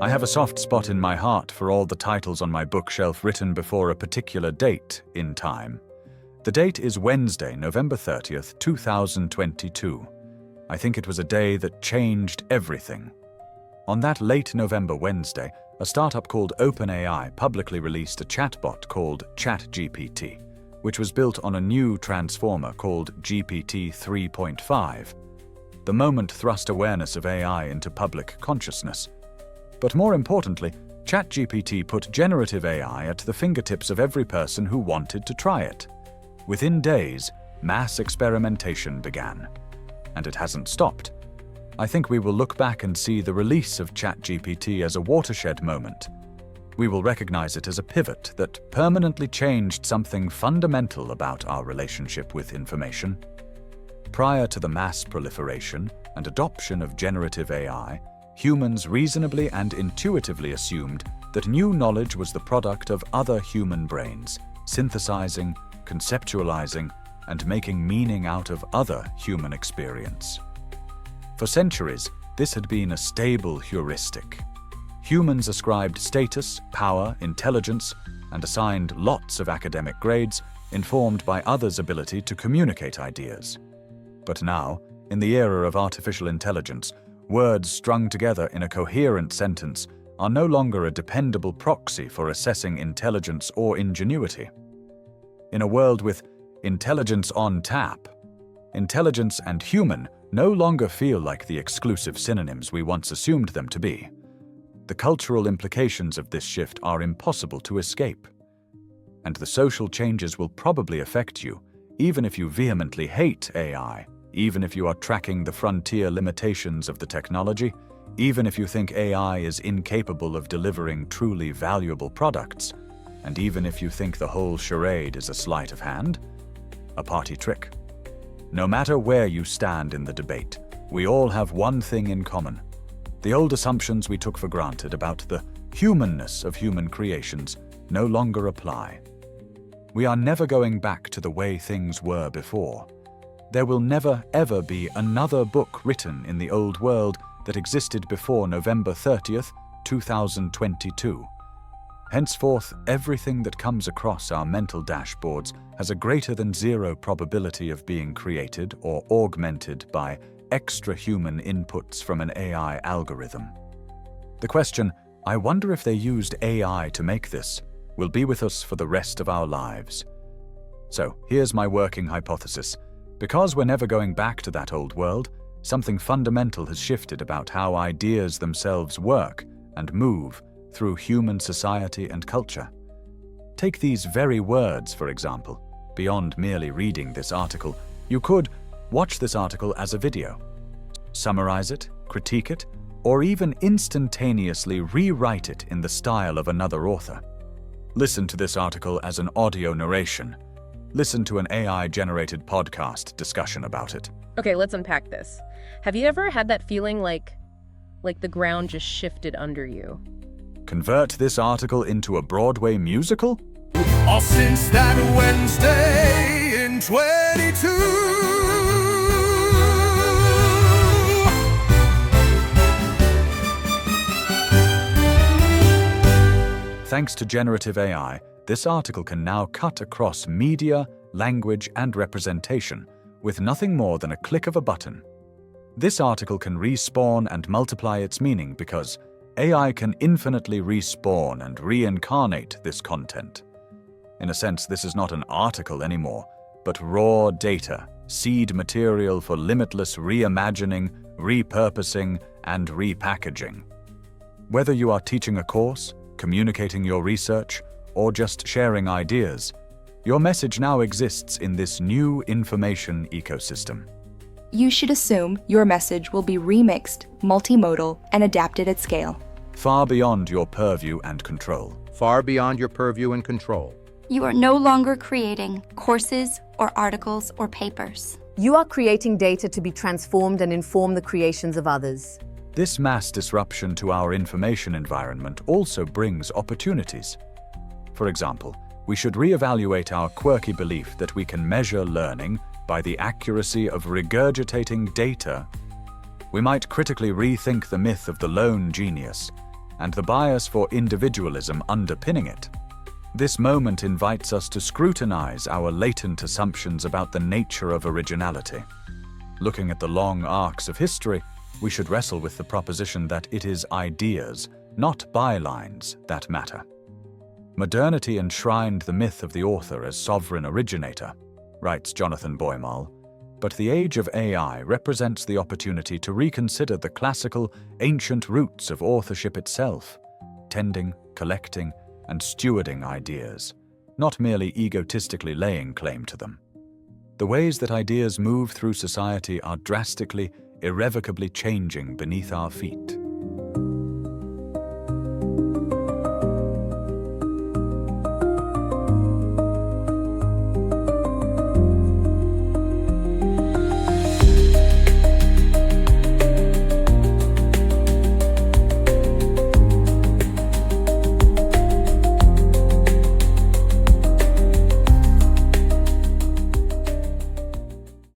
I have a soft spot in my heart for all the titles on my bookshelf written before a particular date in time. The date is Wednesday, November 30th, 2022. I think it was a day that changed everything. On that late November Wednesday, a startup called OpenAI publicly released a chatbot called ChatGPT, which was built on a new transformer called GPT 3.5. The moment thrust awareness of AI into public consciousness. But more importantly, ChatGPT put generative AI at the fingertips of every person who wanted to try it. Within days, mass experimentation began. And it hasn't stopped. I think we will look back and see the release of ChatGPT as a watershed moment. We will recognize it as a pivot that permanently changed something fundamental about our relationship with information. Prior to the mass proliferation and adoption of generative AI, humans reasonably and intuitively assumed that new knowledge was the product of other human brains, synthesizing, conceptualizing, and making meaning out of other human experience. For centuries, this had been a stable heuristic. Humans ascribed status, power, intelligence, and assigned lots of academic grades, informed by others' ability to communicate ideas. But now, in the era of artificial intelligence, words strung together in a coherent sentence are no longer a dependable proxy for assessing intelligence or ingenuity. In a world with intelligence on tap, intelligence and human no longer feel like the exclusive synonyms we once assumed them to be. The cultural implications of this shift are impossible to escape. And the social changes will probably affect you, even if you vehemently hate AI. Even if you are tracking the frontier limitations of the technology, even if you think AI is incapable of delivering truly valuable products, and even if you think the whole charade is a sleight of hand, a party trick. No matter where you stand in the debate, we all have one thing in common. The old assumptions we took for granted about the humanness of human creations no longer apply. We are never going back to the way things were before. There will never, ever be another book written in the old world that existed before November 30th, 2022. Henceforth, everything that comes across our mental dashboards has a greater than zero probability of being created or augmented by extra-human inputs from an AI algorithm. The question, "I wonder if they used AI to make this," will be with us for the rest of our lives. So, here's my working hypothesis. Because we're never going back to that old world, something fundamental has shifted about how ideas themselves work and move through human society and culture. Take these very words, for example. Beyond merely reading this article, you could watch this article as a video, summarize it, critique it, or even instantaneously rewrite it in the style of another author. Listen to this article as an audio narration. Listen to an AI-generated podcast discussion about it. Okay, let's unpack this. Have you ever had that feeling like the ground just shifted under you? Convert this article into a Broadway musical? All since that Wednesday in 22. Thanks to generative AI, this article can now cut across media, language, and representation with nothing more than a click of a button. This article can respawn and multiply its meaning because AI can infinitely respawn and reincarnate this content. In a sense, this is not an article anymore, but raw data, seed material for limitless reimagining, repurposing, and repackaging. Whether you are teaching a course, communicating your research, or just sharing ideas, your message now exists in this new information ecosystem. You should assume your message will be remixed, multimodal, and adapted at scale. Far beyond your purview and control. Far beyond your purview and control. You are no longer creating courses or articles or papers. You are creating data to be transformed and inform the creations of others. This mass disruption to our information environment also brings opportunities. For example, we should reevaluate our quirky belief that we can measure learning by the accuracy of regurgitating data. We might critically rethink the myth of the lone genius. and the bias for individualism underpinning it. This moment invites us to scrutinize our latent assumptions about the nature of originality. Looking at the long arcs of history, we should wrestle with the proposition that it is ideas, not bylines, that matter. Modernity enshrined the myth of the author as sovereign originator, writes Jonathan Boymall, but the age of AI represents the opportunity to reconsider the classical, ancient roots of authorship itself, tending, collecting, and stewarding ideas, not merely egotistically laying claim to them. The ways that ideas move through society are drastically, irrevocably changing beneath our feet.